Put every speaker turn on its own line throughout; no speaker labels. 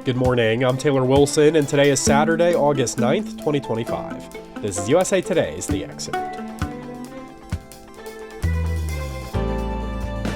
Good morning, I'm Taylor Wilson, and today is Saturday, August 9th, 2025. This is USA Today's The Excerpt.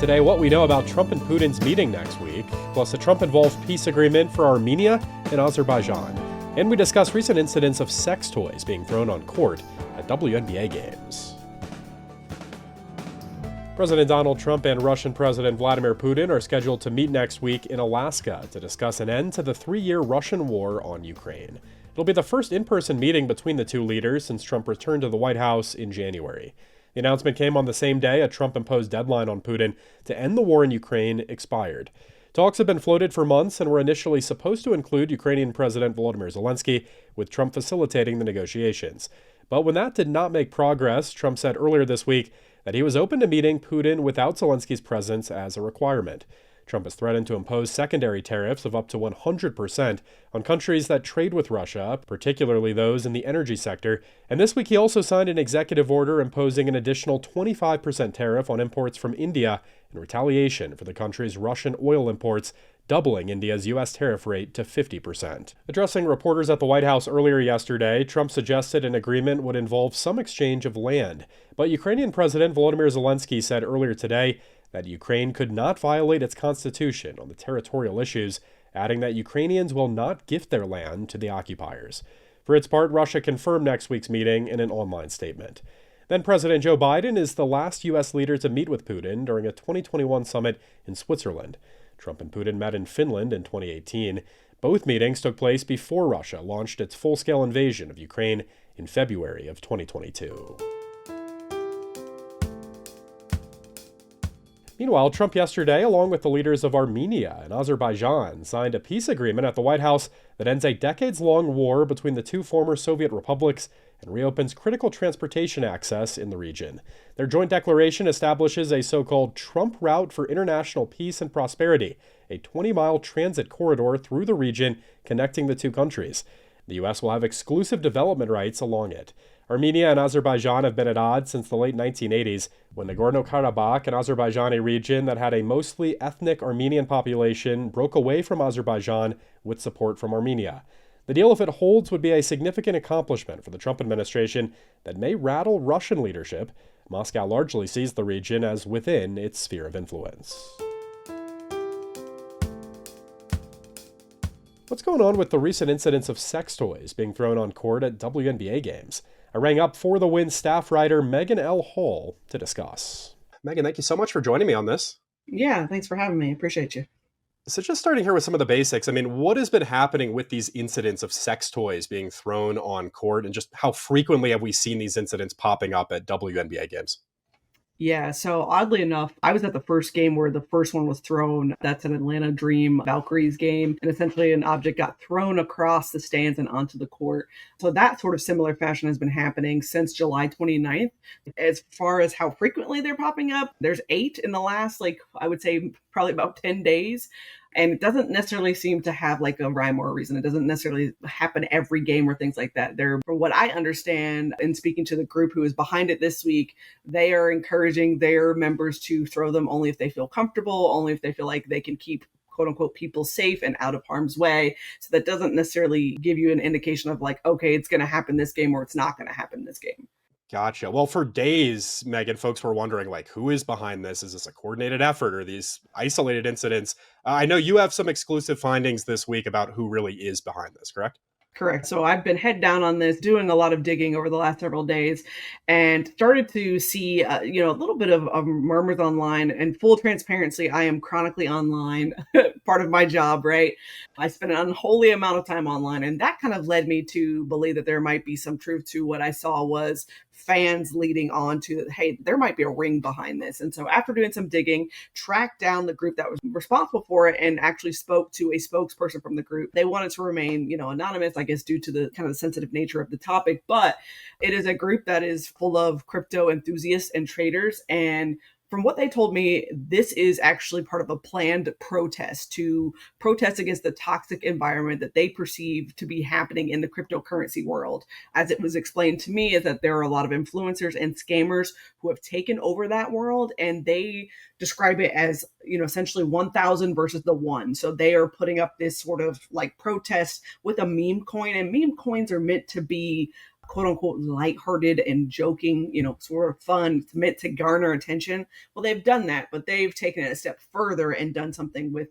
Today, what we know about Trump and Putin's meeting next week, plus a Trump-involved peace agreement for Armenia and Azerbaijan. And we discuss recent incidents of sex toys being thrown on court at WNBA games. President Donald Trump and Russian President Vladimir Putin are scheduled to meet next week in Alaska to discuss an end to the 3-year Russian war on Ukraine. It'll be the first in-person meeting between the two leaders since Trump returned to the White House in January. The announcement came on the same day a Trump-imposed deadline on Putin to end the war in Ukraine expired. Talks have been floated for months and were initially supposed to include Ukrainian President Volodymyr Zelensky, with Trump facilitating the negotiations. But when that did not make progress, Trump said earlier this week that he was open to meeting Putin without Zelensky's presence as a requirement. Trump has threatened to impose secondary tariffs of up to 100% on countries that trade with Russia, particularly those in the energy sector. And this week he also signed an executive order imposing an additional 25% tariff on imports from India in retaliation for the country's Russian oil imports, doubling India's U.S. tariff rate to 50%. Addressing reporters at the White House earlier yesterday, Trump suggested an agreement would involve some exchange of land. But Ukrainian President Volodymyr Zelensky said earlier today that Ukraine could not violate its constitution on the territorial issues, adding that Ukrainians will not gift their land to the occupiers. For its part, Russia confirmed next week's meeting in an online statement. Then President Joe Biden is the last U.S. leader to meet with Putin during a 2021 summit in Switzerland. Trump and Putin met in Finland in 2018. Both meetings took place before Russia launched its full-scale invasion of Ukraine in February of 2022. Meanwhile, Trump yesterday, along with the leaders of Armenia and Azerbaijan, signed a peace agreement at the White House that ends a decades-long war between the two former Soviet republics and reopens critical transportation access in the region. Their joint declaration establishes a so-called Trump Route for International Peace and Prosperity, a 20-mile transit corridor through the region connecting the two countries. The U.S. will have exclusive development rights along it. Armenia and Azerbaijan have been at odds since the late 1980s, when Nagorno-Karabakh, an Azerbaijani region that had a mostly ethnic Armenian population, broke away from Azerbaijan with support from Armenia. The deal, if it holds, would be a significant accomplishment for the Trump administration that may rattle Russian leadership. Moscow largely sees the region as within its sphere of influence. What's going on with the recent incidents of sex toys being thrown on court at WNBA games? I rang up For the Win staff writer Megan L. Hall to discuss. Megan, thank you so much for joining me on this.
Yeah, thanks for having me. Appreciate you.
So just starting here with some of the basics, what has been happening with these incidents of sex toys being thrown on court, and just how frequently have we seen these incidents popping up at WNBA games?
Yeah, so oddly enough, I was at the first game where the first one was thrown. That's an Atlanta Dream Valkyries game. And essentially an object got thrown across the stands and onto the court. So that sort of similar fashion has been happening since July 29th. As far as how frequently they're popping up, there's 8 in the last, I would say probably about 10 days. And it doesn't necessarily seem to have a rhyme or a reason. It doesn't necessarily happen every game or things like that. They're, from what I understand, in speaking to the group who is behind it this week, they are encouraging their members to throw them only if they feel comfortable, only if they feel like they can keep quote unquote people safe and out of harm's way. So that doesn't necessarily give you an indication of okay, it's going to happen this game or it's not going to happen this game.
Gotcha. Well, for days, Megan, folks were wondering, who is behind this? Is this a coordinated effort or these isolated incidents? I know you have some exclusive findings this week about who really is behind this, correct?
Correct. So I've been head down on this, doing a lot of digging over the last several days, and started to see, a little bit of murmurs online. And full transparency, I am chronically online, part of my job, right? I spend an unholy amount of time online, and that kind of led me to believe that there might be some truth to what I saw was fans leading on to, hey, there might be a ring behind this. And so after doing some digging, tracked down the group that was responsible for it and actually spoke to a spokesperson from the group. They wanted to remain, anonymous, I guess, due to the kind of sensitive nature of the topic. But it is a group that is full of crypto enthusiasts and traders. And From what they told me, this is actually part of a planned protest to protest against the toxic environment that they perceive to be happening in the cryptocurrency world. As it was explained to me, is that there are a lot of influencers and scammers who have taken over that world, and they describe it as, essentially 1,000 versus the one. So they are putting up this sort of like protest with a meme coin, and meme coins are meant to be quote unquote lighthearted and joking, sort of fun. It's meant to garner attention. Well, they've done that, but they've taken it a step further and done something with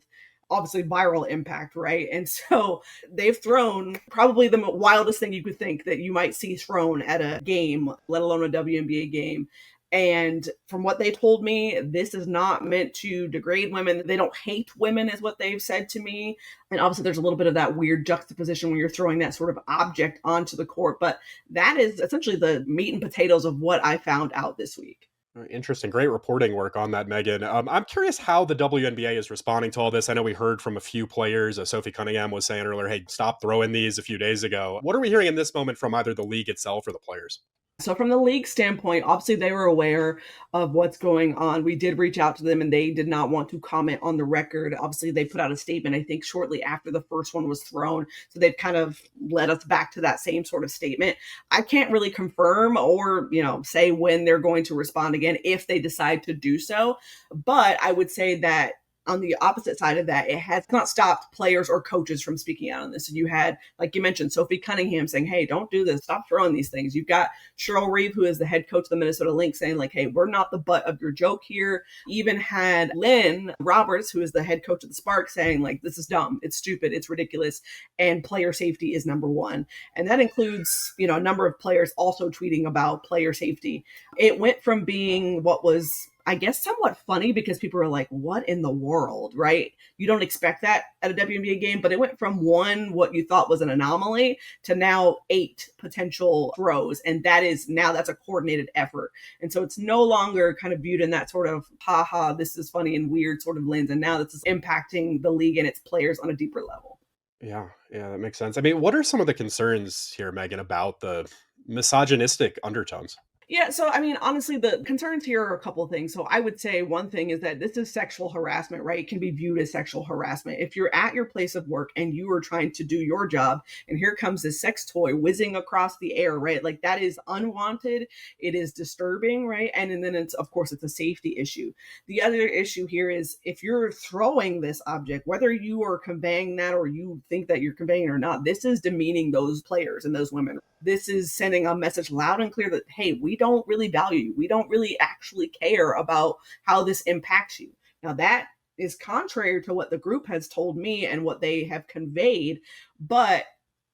obviously viral impact, right? And so they've thrown probably the wildest thing you could think that you might see thrown at a game, let alone a WNBA game. And from what they told me, this is not meant to degrade women. They don't hate women, is what they've said to me. And obviously, there's a little bit of that weird juxtaposition when you're throwing that sort of object onto the court. But that is essentially the meat and potatoes of what I found out this week.
Interesting. Great reporting work on that, Megan. I'm curious how the WNBA is responding to all this. I know we heard from a few players. Sophie Cunningham was saying earlier, hey, stop throwing these a few days ago. What are we hearing in this moment from either the league itself or the players?
So from the league standpoint, obviously they were aware of what's going on. We did reach out to them and they did not want to comment on the record. Obviously they put out a statement, I think shortly after the first one was thrown. So they've kind of led us back to that same sort of statement. I can't really confirm or, say when they're going to respond again if they decide to do so. But I would say that on the opposite side of that, it has not stopped players or coaches from speaking out on this. And you had, like you mentioned, Sophie Cunningham saying, hey, don't do this. Stop throwing these things. You've got Cheryl Reeve, who is the head coach of the Minnesota Lynx, saying like, hey, we're not the butt of your joke here. Even had Lynn Roberts, who is the head coach of the Spark, saying like, this is dumb. It's stupid. It's ridiculous. And player safety is number one. And that includes, a number of players also tweeting about player safety. It went from being what was, I guess, somewhat funny because people are like, what in the world, right? You don't expect that at a WNBA game, but it went from what you thought was an anomaly to now 8 potential throws. And that's a coordinated effort. And so it's no longer kind of viewed in that sort of, haha, this is funny and weird sort of lens. And now this is impacting the league and its players on a deeper level.
Yeah, that makes sense. I mean, what are some of the concerns here, Megan, about the misogynistic undertones?
Yeah, so I mean, honestly, the concerns here are a couple of things. So I would say one thing is that this is sexual harassment, right? It can be viewed as sexual harassment. If you're at your place of work and you are trying to do your job, and here comes this sex toy whizzing across the air, right? Like that is unwanted. It is disturbing, right? And then it's, of course, it's a safety issue. The other issue here is if you're throwing this object, whether you are conveying that or you think that you're conveying it or not, this is demeaning those players and those women. This is sending a message loud and clear that, hey, we don't really value you. We don't really actually care about how this impacts you. Now, that is contrary to what the group has told me and what they have conveyed. But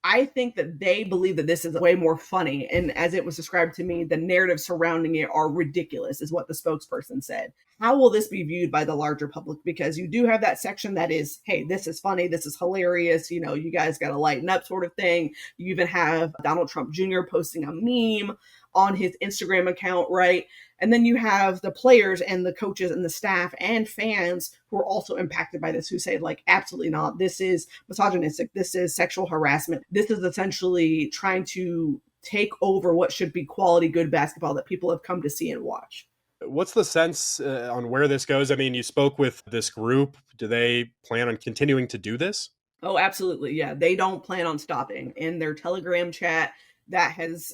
I think that they believe that this is way more funny. And as it was described to me, the narratives surrounding it are ridiculous, is what the spokesperson said. How will this be viewed by the larger public? Because you do have that section that is, hey, this is funny. This is hilarious. You guys got to lighten up sort of thing. You even have Donald Trump Jr. posting a meme on his Instagram account, right? And then you have the players and the coaches and the staff and fans who are also impacted by this, who say like, absolutely not. This is misogynistic. This is sexual harassment. This is essentially trying to take over what should be quality, good basketball that people have come to see and watch.
What's the sense on where this goes? I mean, you spoke with this group. Do they plan on continuing to do this?
Oh, absolutely. Yeah. They don't plan on stopping. In their Telegram chat that has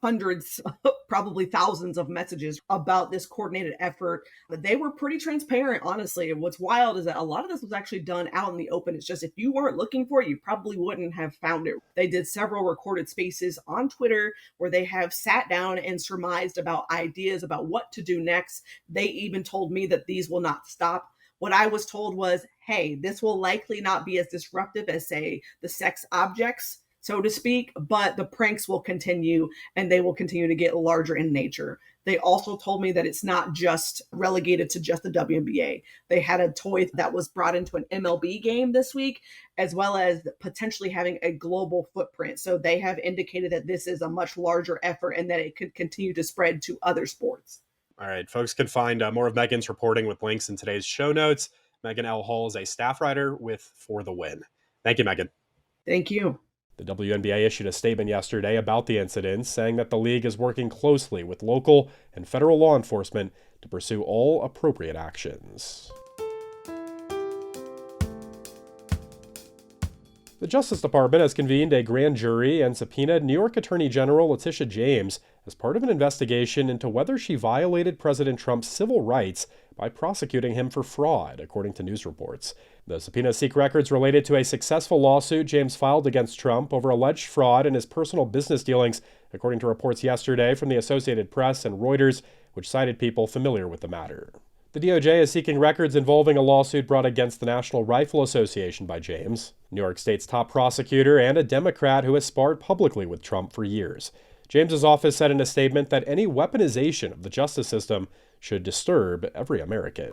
hundreds, probably thousands of messages about this coordinated effort. But they were pretty transparent, honestly. And what's wild is that a lot of this was actually done out in the open. It's just if you weren't looking for it, you probably wouldn't have found it. They did several recorded spaces on Twitter where they have sat down and surmised about ideas about what to do next. They even told me that these will not stop. What I was told was, hey, this will likely not be as disruptive as, say, the sex objects, so to speak, but the pranks will continue and they will continue to get larger in nature. They also told me that it's not just relegated to just the WNBA. They had a toy that was brought into an MLB game this week, as well as potentially having a global footprint. So they have indicated that this is a much larger effort and that it could continue to spread to other sports.
All right, folks can find more of Megan's reporting with links in today's show notes. Megan L. Hall is a staff writer with For the Win. Thank you, Megan.
Thank you.
The WNBA issued a statement yesterday about the incident, saying that the league is working closely with local and federal law enforcement to pursue all appropriate actions. The Justice Department has convened a grand jury and subpoenaed New York Attorney General Letitia James as part of an investigation into whether she violated President Trump's civil rights by prosecuting him for fraud, according to news reports. The subpoenas seek records related to a successful lawsuit James filed against Trump over alleged fraud in his personal business dealings, according to reports yesterday from the Associated Press and Reuters, which cited people familiar with the matter. The DOJ is seeking records involving a lawsuit brought against the National Rifle Association by James, New York State's top prosecutor and a Democrat who has sparred publicly with Trump for years. James's office said in a statement that any weaponization of the justice system should disturb every American.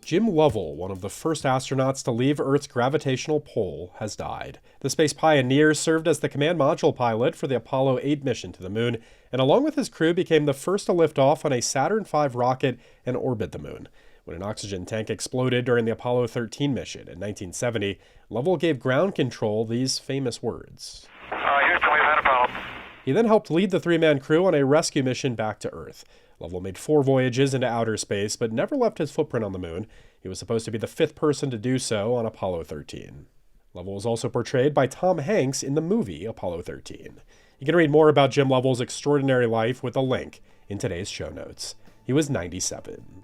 Jim Lovell, one of the first astronauts to leave Earth's gravitational pull, has died. The space pioneer served as the command module pilot for the Apollo 8 mission to the moon, and along with his crew became the first to lift off on a Saturn V rocket and orbit the moon. When an oxygen tank exploded during the Apollo 13 mission in 1970, Lovell gave ground control these famous words.
Houston, we've had a problem.
He then helped lead the three-man crew on a rescue mission back to Earth. Lovell made 4 voyages into outer space, but never left his footprint on the moon. He was supposed to be the 5th person to do so on Apollo 13. Lovell was also portrayed by Tom Hanks in the movie Apollo 13. You can read more about Jim Lovell's extraordinary life with a link in today's show notes. He was 97.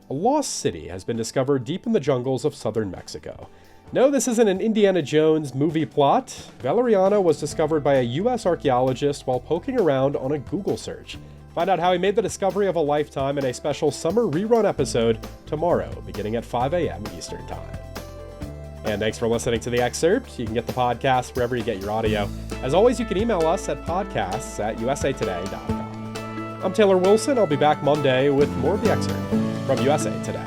A lost city has been discovered deep in the jungles of southern Mexico. No, this isn't an Indiana Jones movie plot. Valeriano was discovered by a U.S. archaeologist while poking around on a Google search. Find out how he made the discovery of a lifetime in a special summer rerun episode tomorrow, beginning at 5 a.m. Eastern Time. And thanks for listening to the excerpt. You can get the podcast wherever you get your audio. As always, you can email us at podcasts@usatoday.com. I'm Taylor Wilson. I'll be back Monday with more of the excerpt from USA Today.